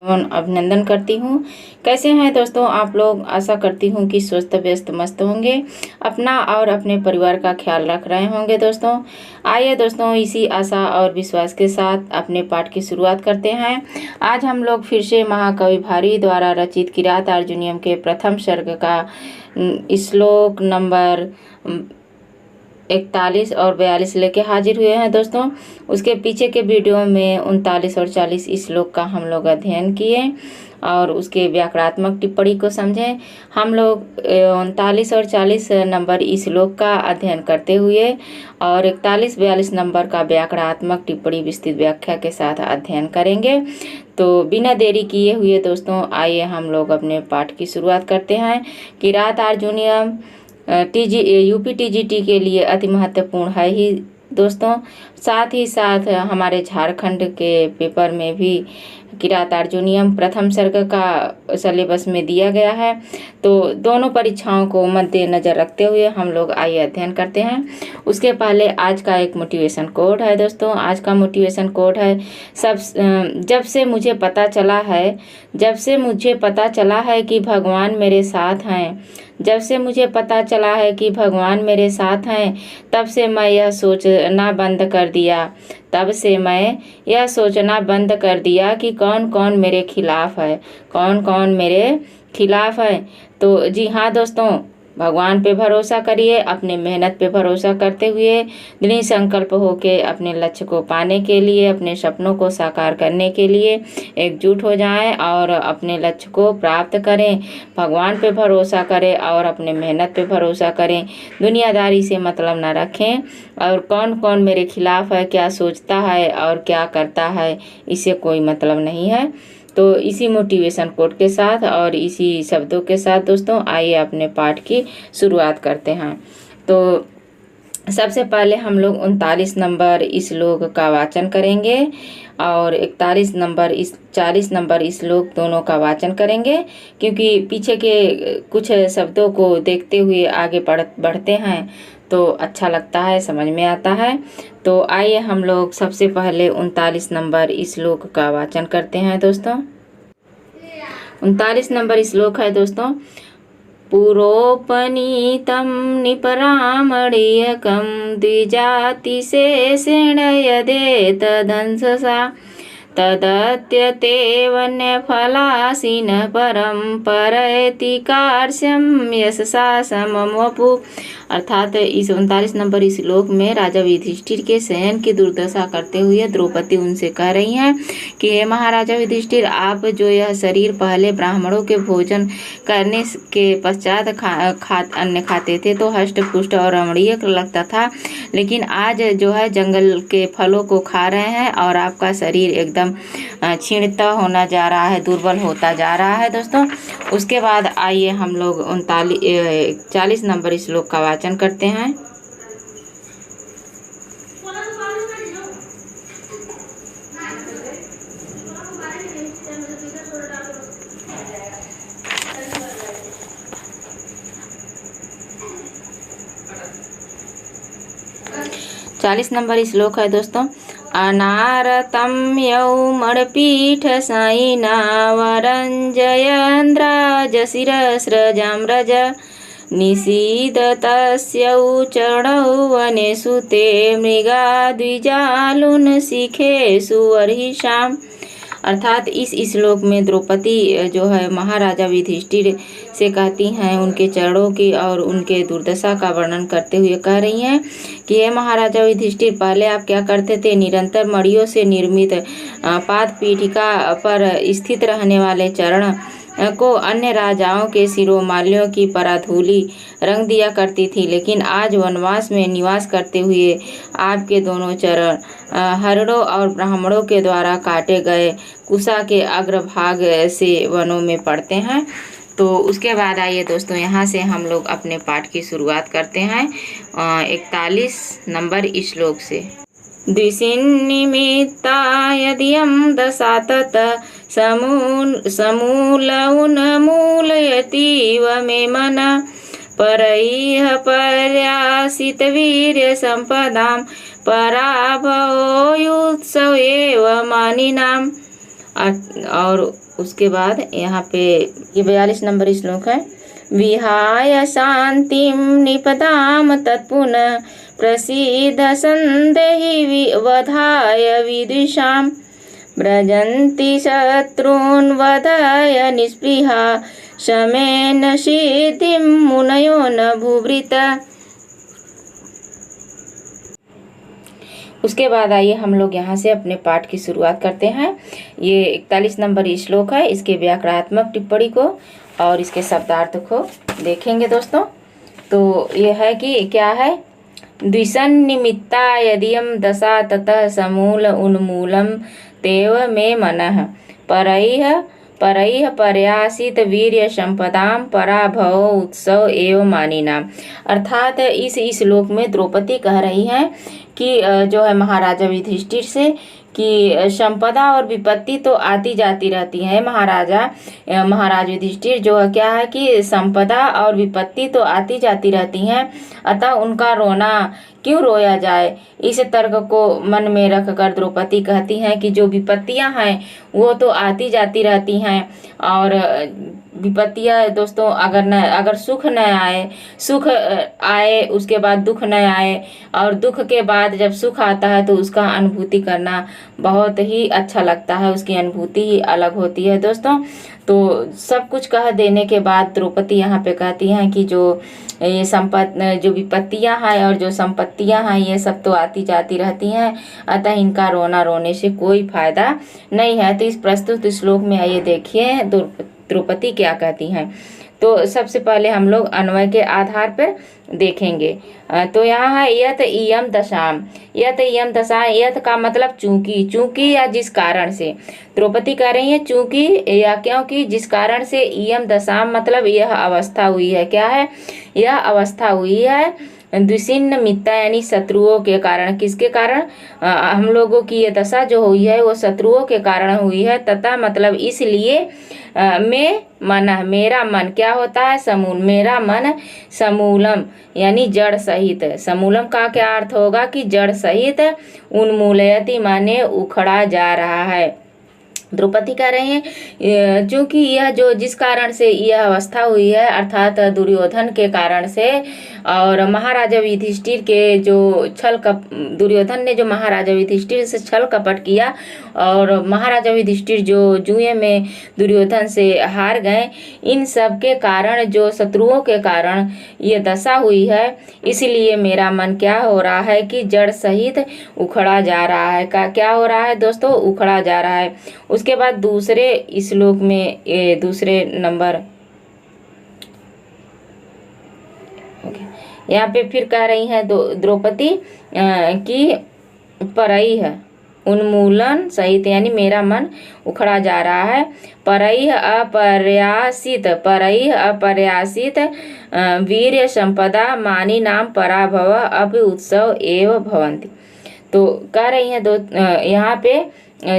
अभिनंदन करती हूँ। कैसे हैं दोस्तों आप लोग? आशा करती हूँ कि स्वस्थ व्यस्त मस्त होंगे, अपना और अपने परिवार का ख्याल रख रहे होंगे। दोस्तों आइए दोस्तों, इसी आशा और विश्वास के साथ अपने पाठ की शुरुआत करते हैं। आज हम लोग फिर से महाकवि भारवी द्वारा रचित किरात अर्जुनीयम के प्रथम सर्ग का श्लोक नंबर 41 और 42 लेके हाजिर हुए हैं। दोस्तों उसके पीछे के वीडियो में 39 और 40 श्लोक का हम लोग अध्ययन किए और उसके व्याकरणात्मक टिप्पणी को समझें। हम लोग 39 और 40 नंबर श्लोक का अध्ययन करते हुए और 41-42 नंबर का व्याकरणात्मक टिप्पणी विस्तृत व्याख्या के साथ अध्ययन करेंगे। तो बिना देरी किए हुए दोस्तों आइए हम लोग अपने पाठ की शुरुआत करते हैं। किरात अर्जुनीयम यूपी टीजीटी के लिए अति महत्वपूर्ण है ही दोस्तों। साथ ही साथ हमारे झारखंड के पेपर में भी किरात अर्जुनीयम प्रथम सर्ग का सिलेबस में दिया गया है। तो दोनों परीक्षाओं को मद्देनजर रखते हुए हम लोग आइए अध्ययन करते हैं। उसके पहले आज का एक मोटिवेशन कोड है दोस्तों। आज का मोटिवेशन कोड है जब से मुझे पता चला है कि भगवान मेरे साथ हैं, जब से मुझे पता चला है कि भगवान मेरे साथ हैं, तब से मैं यह सोचना बंद कर दिया कि कौन कौन मेरे खिलाफ है। तो जी हाँ दोस्तों, भगवान पे भरोसा करिए, अपने मेहनत पे भरोसा करते हुए दृढ़ संकल्प होके अपने लक्ष्य को पाने के लिए, अपने सपनों को साकार करने के लिए एकजुट हो जाएं और अपने लक्ष्य को प्राप्त करें। भगवान पे भरोसा करें और अपने मेहनत पे भरोसा करें। दुनियादारी से मतलब ना रखें और कौन कौन मेरे खिलाफ है, क्या सोचता है और क्या करता है, इससे कोई मतलब नहीं है। तो इसी मोटिवेशन कोड के साथ और इसी शब्दों के साथ दोस्तों आइए अपने पाठ की शुरुआत करते हैं। तो सबसे पहले हम लोग 39 नंबर श्लोक का वाचन करेंगे और 41 नंबर 40 नंबर श्लोक दोनों का वाचन करेंगे, क्योंकि पीछे के कुछ शब्दों को देखते हुए आगे बढ़ते हैं तो अच्छा लगता है, समझ में आता है। तो आइए हम लोग सबसे पहले 39 नंबर श्लोक का वाचन करते हैं दोस्तों। 39 नंबर श्लोक है दोस्तों। पुरोपनीतं निपरामणीयकं द्विजातिशेषेण यदेतदंससा तदत्यते वन्यफलासीन परम्परयति कार्श्यं यशसा समं वपु। अर्थात इस 39 नंबर श्लोक में राजा युधिष्ठिर के शयन की दुर्दशा करते हुए द्रौपदी उनसे कह रही हैं कि हे महाराजा युधिष्ठिर, आप जो यह शरीर पहले ब्राह्मणों के भोजन करने के पश्चात अन्न खाते थे तो हष्ट पुष्ट और रमणीय लगता था, लेकिन आज जो है जंगल के फलों को खा रहे हैं और आपका शरीर एकदम क्षीणता होना जा रहा है, दुर्बल होता जा रहा है दोस्तों। उसके बाद आइए हम लोग 40 नंबर श्लोक का वाचन करते हैं। चालीस नंबर श्लोक है दोस्तों। अनारतं यौमणपीठसायिना वरञ्जयन्द्राजशिरस्रजाम्रज निषीदतस्य चरणौ वनेषु ते मृगा द्विजालुनशिखेषु वर्हिषाम्। अर्थात इस श्लोक में द्रौपदी जो है महाराजा युधिष्ठिर से कहती हैं, उनके चरणों की और उनके दुर्दशा का वर्णन करते हुए कह रही हैं कि हे महाराजा युधिष्ठिर, पहले आप क्या करते थे? निरंतर मड़ियों से निर्मित पाद पीठिका पर स्थित रहने वाले चरण को अन्य राजाओं के शिरोमालियों की पराधूलि रंग दिया करती थी, लेकिन आज वनवास में निवास करते हुए आपके दोनों चरण हरणों और ब्राह्मणों के द्वारा काटे गए कुशा के अग्रभाग से वनों में पड़ते हैं। तो उसके बाद आइए दोस्तों यहाँ से हम लोग अपने पाठ की शुरुआत करते हैं 41 नंबर श्लोक से। द्विषिन्निमित्ता यदियं दशा तत समूलमुन्मूलयतीव मे मना परैः पर्यासितवीर्यसम्पदां पराभवोयुत्सव एव मानिनाम्। और उसके बाद यहाँ पे ये 42 नंबर श्लोक है। विहाय शांतिं निपदाम तत्पुनः प्रसीद संदेहि वधाय विदुषां व्रजन्ति शत्रून् वधाय निस्पृहा शमेन सिद्धिं मुनयो न भूभृत। उसके बाद आइए हम लोग यहाँ से अपने पाठ की शुरुआत करते हैं। ये 41 नंबर श्लोक है, इसके व्याकरणात्मक टिप्पणी को और इसके शब्दार्थ को देखेंगे दोस्तों। तो ये है कि क्या है, द्विसन्निमित्ता यदियं दशा ततः समूल उन्मूलं तेव मे मनः परैः पर्यासित वीर्य संपदां पराभव उत्सव एवं मानिनाम। अर्थात इस श्लोक में द्रौपदी कह रही हैं कि जो है महाराजा युधिष्ठिर से कि संपदा और विपत्ति तो आती जाती रहती है। महाराज युधिष्ठिर जो है क्या है कि संपदा और विपत्ति तो आती जाती रहती हैं, अतः उनका रोना क्यों रोया जाए। इस तर्क को मन में रखकर द्रौपदी कहती हैं कि जो विपत्तियां हैं वो तो आती जाती रहती हैं, और विपत्तियां दोस्तों अगर सुख न आए, सुख आए उसके बाद दुख न आए, और दुख के बाद जब सुख आता है तो उसका अनुभूति करना बहुत ही अच्छा लगता है, उसकी अनुभूति ही अलग होती है दोस्तों। तो सब कुछ कह देने के बाद द्रौपदी यहाँ पे कहती हैं कि जो विपत्तियां हैं और जो संपत्तियां हैं ये सब तो आती जाती रहती हैं, अतः इनका रोने से कोई फायदा नहीं है। तो इस प्रस्तुत श्लोक में आइए देखिए द्रौपदी क्या कहती हैं। तो सबसे पहले हम लोग अन्वय के आधार पर देखेंगे। तो यहाँ है यत इयम दशाम। यत इयम दशा, यत का मतलब चूंकि या जिस कारण से। द्रौपदी कह रही है चूंकि या क्योंकि जिस कारण से इयम दशाम मतलब यह अवस्था हुई है। क्या है, यह अवस्था हुई है द्विसिन्न मित्ता यानी शत्रुओं के कारण। किसके कारण, हम लोगों की ये दशा जो हुई है वो शत्रुओं के कारण हुई है। तथा मतलब इसलिए में मन, मेरा मन क्या होता है, समूल, मेरा मन समूलम यानी जड़ सहित। समूलम का क्या अर्थ होगा कि जड़ सहित उन्मूलयति माने उखड़ा जा रहा है। द्रौपदी कह रहे हैं क्योंकि यह जो जिस कारण से यह अवस्था हुई है अर्थात दुर्योधन के कारण से, और महाराजा युधिष्ठिर के जो दुर्योधन ने जो महाराजा युधिष्ठिर से छल कपट किया और महाराजा युधिष्ठिर जो जुए में दुर्योधन से हार गए, इन सब के कारण जो शत्रुओं के कारण ये दशा हुई है, इसलिए मेरा मन क्या हो रहा है कि जड़ सहित उखड़ा जा रहा है। क्या हो रहा है दोस्तों, उखड़ा जा रहा है। उसके बाद दूसरे श्लोक में दूसरे नंबर यहाँ पे फिर कह रही है द्रौपदी कि परैः उन्मूलन सहित यानी मेरा मन उखड़ा जा रहा है। परैः अपर्यासित वीर्य संपदा मानी नाम पराभव अपि उत्सव एव भवन्ति। तो कह रही है यहाँ पे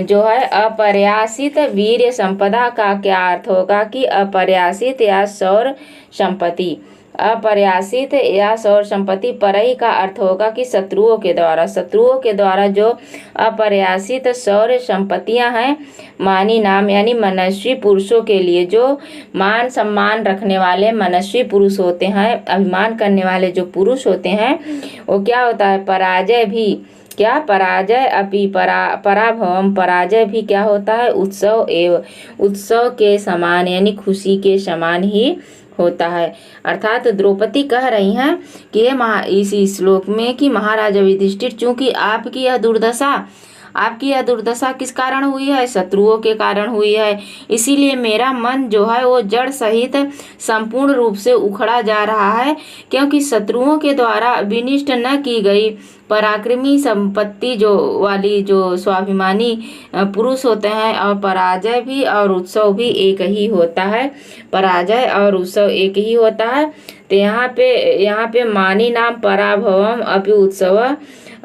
जो है अपर्यासित वीर्य संपदा का क्या अर्थ होगा कि अपर्यासित या सौर संपत्ति। अपर्यासित या सौर संपत्ति परई का अर्थ होगा कि शत्रुओं के द्वारा जो अपर्यासित सौर संपत्तियां हैं, मानी नाम यानी मनस्वी पुरुषों के लिए, जो मान सम्मान रखने वाले मनस्वी पुरुष होते हैं, अभिमान करने वाले जो पुरुष होते हैं, वो क्या होता है, पराजय भी, क्या पराजय अपि पराभवम, पराजय भी क्या होता है, उत्सव एवं उत्सव के समान यानी खुशी के समान ही होता है। अर्थात द्रौपदी कह रही हैं कि इस श्लोक में कि महाराजा युधिष्ठिर, चूंकि आपकी यह दुर्दशा किस कारण हुई है, शत्रुओं के कारण हुई है, इसीलिए मेरा मन जो है वो जड़ सहित संपूर्ण रूप से उखड़ा जा रहा है, क्योंकि शत्रुओं के द्वारा विनिष्ट न की गई पराक्रमी संपत्ति जो स्वाभिमानी पुरुष होते हैं, और पराजय भी और उत्सव भी एक ही होता है, पराजय और उत्सव एक ही होता है। तो यहाँ पे मानी नाम पराभवम अपि उत्सव,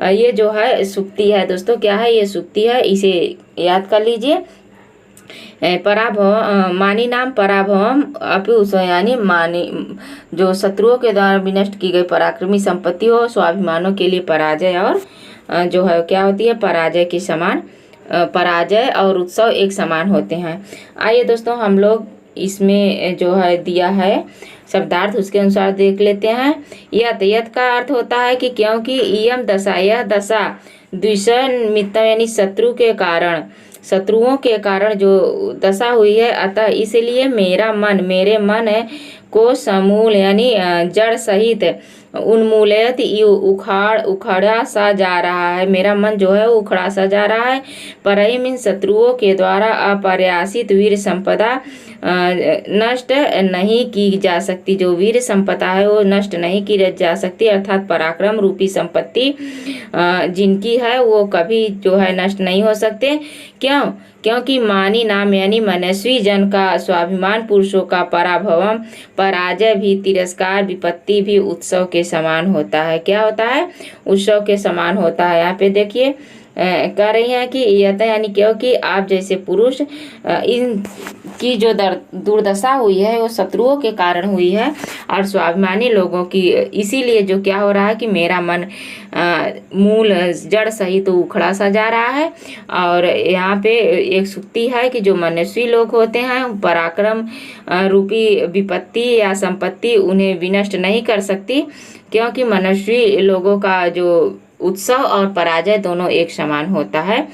ये जो है सुक्ति है दोस्तों। क्या है ये सुक्ति है, इसे याद कर लीजिए। मानी नाम पराभवम अपि उत्सव यानी मानी जो शत्रुओं के द्वारा विनष्ट की गई पराक्रमी संपत्ति हो स्वाभिमानों के लिए पराजय और जो है क्या होती है, पराजय के समान पराजय और उत्सव एक समान होते हैं। आइए दोस्तों हम लोग इसमें जो है दिया है शब्दार्थ उसके अनुसार देख लेते हैं। यत यत का अर्थ होता है कि क्योंकि इयम दशा, यह दशा द्विषनिमित्त यानी शत्रुओं के कारण जो दशा हुई है, अतः इसलिए मेरे मन को समूल यानी जड़ सहित उन्मूलित उखड़ा सा जा रहा है। मेरा मन जो है उखड़ा सा जा रहा है। परहिम इन शत्रुओं के द्वारा अप्रयासित वीर संपदा नष्ट नहीं की जा सकती। जो वीर संपदा है वो नष्ट नहीं की जा सकती, अर्थात पराक्रम रूपी संपत्ति जिनकी है वो कभी जो है नष्ट नहीं हो सकते। क्यों? क्योंकि मानी नाम यानी मनस्वी जन का स्वाभिमान, पुरुषों का पराभवम, पराजय भी, तिरस्कार, विपत्ति भी उत्सव के समान होता है। क्या होता है? उत्सव के समान होता है। यहाँ पे देखिए कह रही हैं कि यत यानी क्योंकि आप जैसे पुरुष इन की जो दुर्दशा हुई है वो शत्रुओं के कारण हुई है और स्वाभिमानी लोगों की, इसीलिए जो क्या हो रहा है कि मेरा मन मूल जड़ सहित तो उखड़ा सा जा रहा है। और यहाँ पे एक सुक्ति है कि जो मनस्वी लोग होते हैं पराक्रम रूपी विपत्ति या संपत्ति उन्हें विनष्ट नहीं कर सकती, क्योंकि मनस्वी लोगों का जो उत्सव और पराजय दोनों एक समान होता है।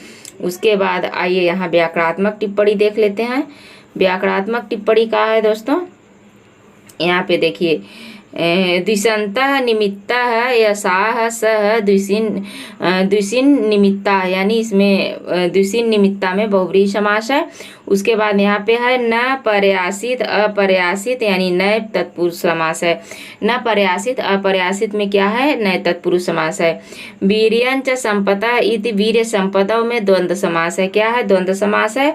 उसके बाद आइए यहाँ व्याकरणात्मक टिप्पणी देख लेते हैं। व्याकरणात्मक टिप्पणी का है दोस्तों, यहाँ पे देखिए द्विषन्तः निमित्तः यशाः सह द्विषिन् निमित्ता, यानी इसमें द्विषिन् निमित्ता में बहुव्रीहि समास है। उसके बाद यहाँ पे है न पर्यासित अपर्यासित यानी नए तत्पुरुष समास है। न पर्यासित अपर्यासित में क्या है? नए तत्पुरुष समास है। वीर्यंच संपदा इति वीर्य संपदाओं में द्वंद्व समास है। क्या है? द्वंद्व समास है।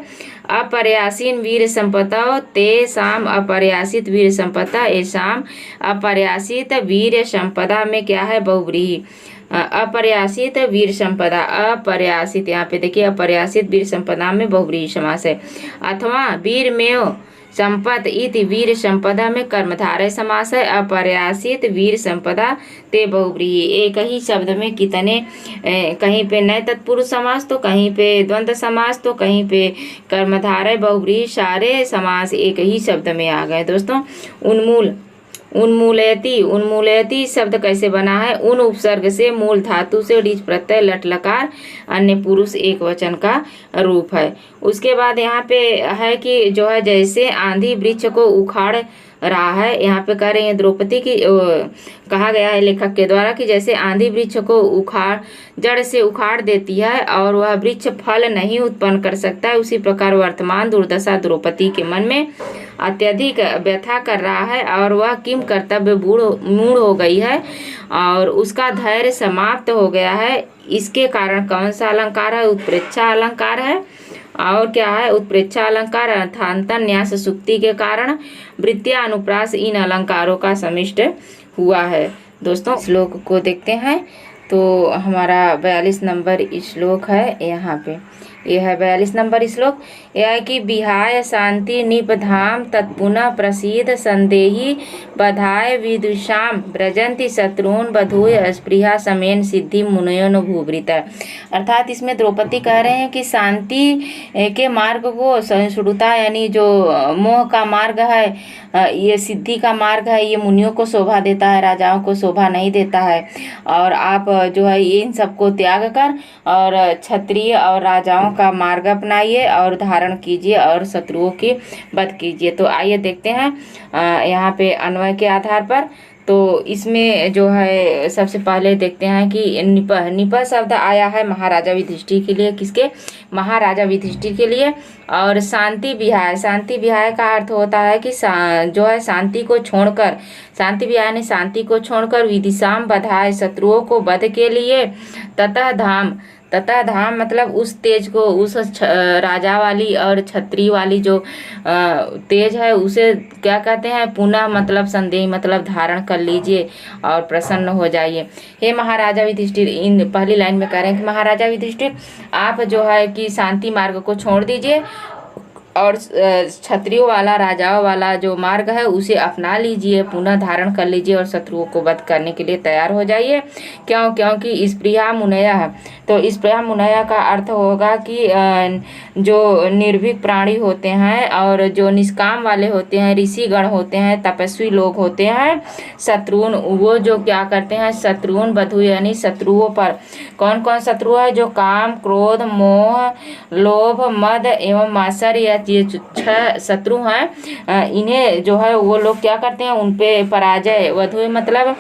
अपर्यासीन वीर संपदा तेषाम अपर्यासित वीर संपदा एषाम अपर्यासित वीर संपदा में क्या है? बहुव्रीहि। अपर्यासित वीर संपदा, अपर्यासित यहाँ पे देखिए अपर्यासित वीर संपदा में बहुव्रीहि समास है। अथवा वीर में संपद इति वीर संपदा में कर्मधारय समास है। अपर्यासित वीर संपदा ते बहुव्रीहि। एक ही शब्द में कितने कहीं पे नए तत्पुरुष समास तो कहीं पे द्वंद्व समास तो कहीं पे कर्मधारय बहुव्रीहि, सारे समास एक ही शब्द में आ गए दोस्तों। उन्मूलयति शब्द कैसे बना है? उन उपसर्ग से मूल धातु से ढीच प्रत्यय लट लकार अन्य पुरुष एक वचन का रूप है। उसके बाद यहाँ पे है कि जो है जैसे आंधी वृक्ष को उखाड़ रहा है, यहाँ पे कह रहे हैं द्रौपदी की कहा गया है लेखक के द्वारा कि जैसे आंधी वृक्ष को जड़ से उखाड़ देती है और वह वृक्ष फल नहीं उत्पन्न कर सकता है, उसी प्रकार वर्तमान दुर्दशा द्रौपदी के मन में अत्यधिक व्यथा कर रहा है और वह किम कर्तव्य मूढ़ हो गई है और उसका धैर्य समाप्त हो गया है। इसके कारण कौन सा अलंकार है? उत्प्रेक्षा अलंकार है। और क्या है? उत्प्रेक्षा अलंकार अर्थांतर न्यास सुक्ति के कारण वृत्तिया अनुप्रास इन अलंकारों का समिष्ट हुआ है। दोस्तों श्लोक को देखते हैं तो हमारा 42 नंबर श्लोक है। यहाँ पे यह है 42 नंबर श्लोक। यह है कि विहाय शांति निपधाम तत्पुनः प्रसीद संदेही बधाय विदुषाम ब्रजंती शत्रुन बधूय स्पृहा समेन सिद्धि मुनयो न भूवृत। अर्थात इसमें द्रौपदी कह रहे हैं कि शांति के मार्ग को सहिष्णुता यानी जो मोह का मार्ग है, ये सिद्धि का मार्ग है, ये मुनियों को शोभा देता है, राजाओं को शोभा नहीं देता है। और आप जो है इन सबको त्याग कर और क्षत्रिय और राजाओं का मार्ग अपनाइए और धारण कीजिए और शत्रुओं की वध कीजिए। तो आइए देखते हैं यहाँ पे अन्वय के आधार पर। तो इसमें जो है सबसे पहले देखते हैं कि निप शब्द आया है महाराजा युधिष्ठिर के लिए। किसके? महाराजा युधिष्ठिर के लिए। और शांति विहाय का अर्थ होता है कि जो है शांति को छोड़कर, शांति विहाय ने शांति को छोड़कर विदिशाम बधाए शत्रुओं को वध के लिए तथा धाम मतलब उस तेज को, उस राजा वाली और छत्री वाली जो तेज है उसे क्या कहते हैं? पुनः मतलब संदेह मतलब धारण कर लीजिए और प्रसन्न हो जाइए। हे महाराजा युधिष्ठिर, इन पहली लाइन में कह रहे हैं कि महाराजा युधिष्ठिर आप जो है कि शांति मार्ग को छोड़ दीजिए और क्षत्रियों वाला, राजाओं वाला जो मार्ग है उसे अपना लीजिए, पुनः धारण कर लीजिए और शत्रुओं को वध करने के लिए तैयार हो जाइए। क्योंकि स्पृहा मुनया है। तो स्पृहा मुनया का अर्थ होगा कि जो निर्भीक प्राणी होते हैं और जो निष्काम वाले होते हैं, ऋषिगण होते हैं, तपस्वी लोग होते हैं, शत्रुन, वो जो क्या करते हैं, शत्रुन बधु यानी शत्रुओं पर। कौन कौन शत्रु है? जो काम, क्रोध, मोह, लोभ, मद एवं मात्सर्य, ये 6 शत्रु हैं। इन्हें जो है वो लोग क्या करते हैं, उन पे पराजय, वधु मतलब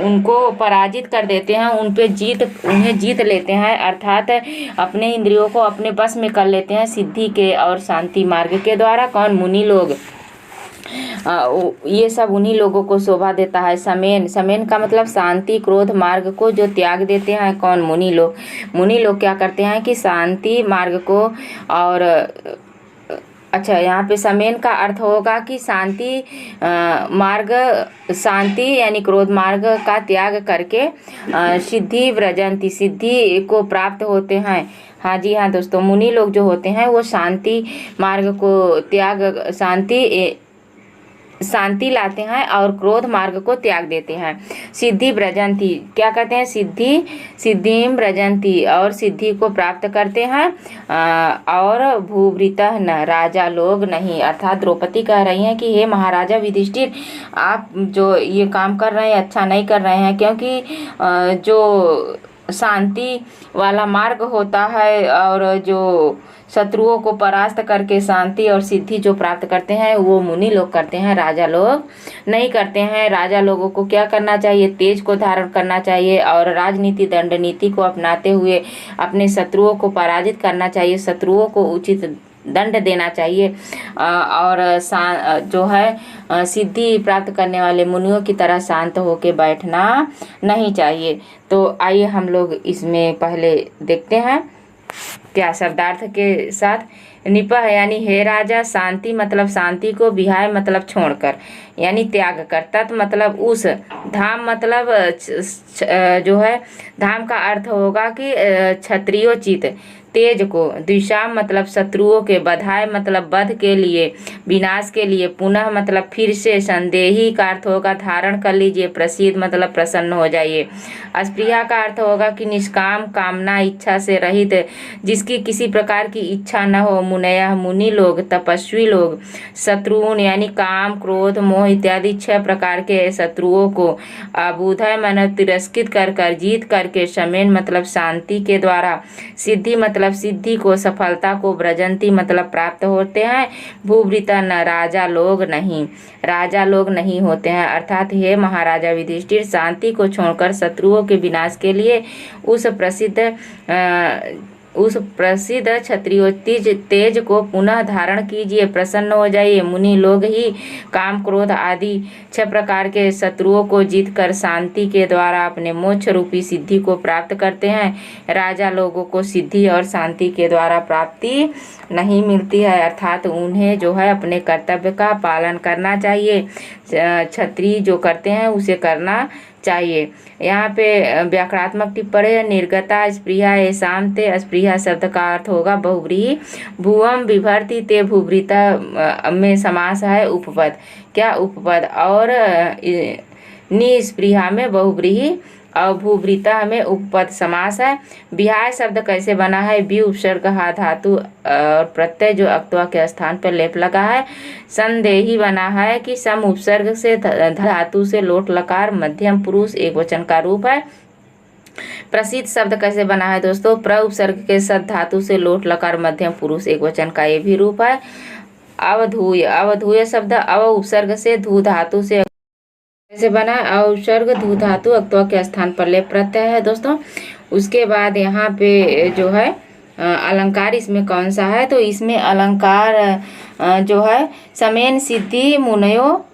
उनको पराजित कर देते हैं, उन्हें जीत लेते हैं, अर्थात अपने इंद्रियों को अपने बस में कर लेते हैं सिद्धि के और शांति मार्ग के द्वारा। कौन? मुनि लोग। ये सब उन्हीं लोगों को शोभा देता है। समेन का मतलब शांति, क्रोध मार्ग को जो त्याग देते हैं। कौन? मुनि लोग। मुनि लोग क्या करते हैं कि शांति मार्ग को और अच्छा, यहाँ पे समेन का अर्थ होगा कि शांति मार्ग, शांति यानी क्रोध मार्ग का त्याग करके सिद्धि व्रजंती, सिद्धि को प्राप्त होते हैं। हाँ जी हाँ दोस्तों, मुनि लोग जो होते हैं वो शांति मार्ग को त्याग, शांति लाते हैं और क्रोध मार्ग को त्याग देते हैं। सिद्धि व्रजंती क्या करते हैं? सिद्धिम व्रजंती, और सिद्धि को प्राप्त करते हैं। और भूभृतः न, राजा लोग नहीं। अर्थात द्रौपदी कह रही हैं कि हे महाराजा युधिष्ठिर, आप जो ये काम कर रहे हैं अच्छा नहीं कर रहे हैं, क्योंकि जो शांति वाला मार्ग होता है और जो शत्रुओं को परास्त करके शांति और सिद्धि जो प्राप्त करते हैं वो मुनि लोग करते हैं, राजा लोग नहीं करते हैं। राजा लोगों को क्या करना चाहिए? तेज को धारण करना चाहिए और राजनीति, दंड नीति को अपनाते हुए अपने शत्रुओं को पराजित करना चाहिए, शत्रुओं को उचित दंड देना चाहिए और जो है सिद्धि प्राप्त करने वाले मुनियों की तरह शांत होकर बैठना नहीं चाहिए। तो आइए हम लोग इसमें पहले देखते हैं क्या शब्दार्थ के साथ। निपह यानी हे राजा, शांति मतलब शांति को, विहाय मतलब छोड़कर यानी त्याग कर, तत् मतलब उस, धाम मतलब जो है धाम का अर्थ होगा कि क्षत्रियोचित, तेज को, द्विषाम मतलब शत्रुओं के, बधाय मतलब वध के लिए, विनाश के लिए, पुनः मतलब फिर से, संदेही का अर्थ होगा धारण कर लीजिए, प्रसिद्ध मतलब प्रसन्न हो जाइए। अस्पृहा का अर्थ होगा कि निष्काम, कामना इच्छा से रहित, जिसकी किसी प्रकार की इच्छा न हो। मुनयः मुनि लोग, तपस्वी लोग। शत्रुन यानी काम, क्रोध, मोह इत्यादि 6 प्रकार के शत्रुओं को अबूधय मन तिरस्कृत कर जीत करके, समेन मतलब शांति के द्वारा, सिद्धि मतलब सिद्धि को, सफलता को, व्रजंती मतलब प्राप्त होते हैं। भूभृता न, राजा लोग नहीं, राजा लोग नहीं होते हैं। अर्थात हे महाराजा युधिष्ठिर, शांति को छोड़कर शत्रुओं के विनाश के लिए उस प्रसिद्ध क्षत्रियोचित तेज को पुनः धारण कीजिए, प्रसन्न हो जाइए। मुनि लोग ही काम, क्रोध आदि 6 प्रकार के शत्रुओं को जीतकर शांति के द्वारा अपने मोक्ष रूपी सिद्धि को प्राप्त करते हैं। राजा लोगों को सिद्धि और शांति के द्वारा प्राप्ति नहीं मिलती है, अर्थात उन्हें जो है अपने कर्तव्य का पालन करना चाहिए। क्षत्रिय जो करते हैं उसे करना चाहिए। यहाँ पे व्याकरणात्मक टिप्पणी है। निर्गता स्पृहा एसाम ते, स्पृहा शब्द का अर्थ होगा बहुव्रीहि। भुवम विभर्ति ते, भूभृता में समास है उपपद। क्या उपपद? और निस्पृहा में बहुव्रीहि और भूभृता में उपपद समास है। विहाय शब्द कैसे बना है? बी उपसर्ग हा धातु और प्रत्यय जो अक्तवा के स्थान पर लेप लगा है। संदेही बना है कि सम उपसर्ग से धातु से लोट लकार, मध्यम पुरुष एक वचन का रूप है। प्रसिद्ध शब्द कैसे बना है दोस्तों? प्र उपसर्ग के साथ धातु से लोट लकार, मध्यम पुरुष एक वचन का ये भी रूप है। अवधूय, अवधूय शब्द अव उपसर्ग से धू धातु से कैसे बना? उपसर्ग धू धातु अक्तवा के स्थान पर लेप प्रत्यय है दोस्तों। उसके बाद यहाँ पे जो है अलंकार इसमें कौन सा है? तो इसमें अलंकार जो है समेन सिद्धि मुनयो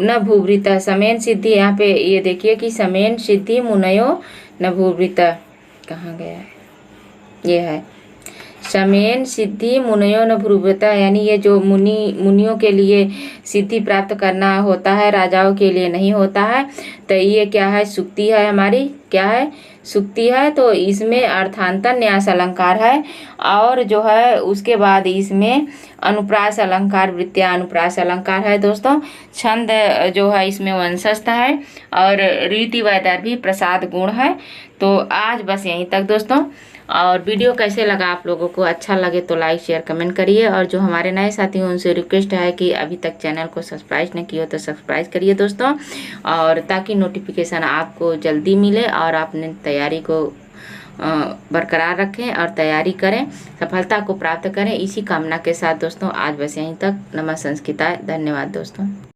न भूभृता। समेन सिद्धि, यहाँ पे ये देखिए कि समेन सिद्धि मुनयो न भूभृता, कहाँ गया है? ये है समेन सिद्धि मुनयो न भूभृता, यानी ये जो मुनियों के लिए सिद्धि प्राप्त करना होता है, राजाओं के लिए नहीं होता है। तो ये क्या है? सुक्ति है हमारी, क्या है? सुक्ति है, तो इसमें अर्थांतर न्यास अलंकार है, और जो है उसके बाद इसमें अनुप्रास अलंकार, वृत्तिया अनुप्रास अलंकार है दोस्तों। छंद जो है इसमें वंशस्थ है, और रीति वैदर्भी प्रसाद गुण है। तो आज बस यहीं तक दोस्तों। और वीडियो कैसे लगा आप लोगों को, अच्छा लगे तो लाइक शेयर कमेंट करिए, और जो हमारे नए साथी हैं उनसे रिक्वेस्ट है कि अभी तक चैनल को सब्सक्राइब नहीं किया तो सब्सक्राइब करिए दोस्तों, और ताकि नोटिफिकेशन आपको जल्दी मिले और आपने तैयारी को बरकरार रखें और तैयारी करें, सफलता को प्राप्त करें। इसी कामना के साथ दोस्तों आज बस यहीं तक। नमः संस्कृताय। धन्यवाद दोस्तों।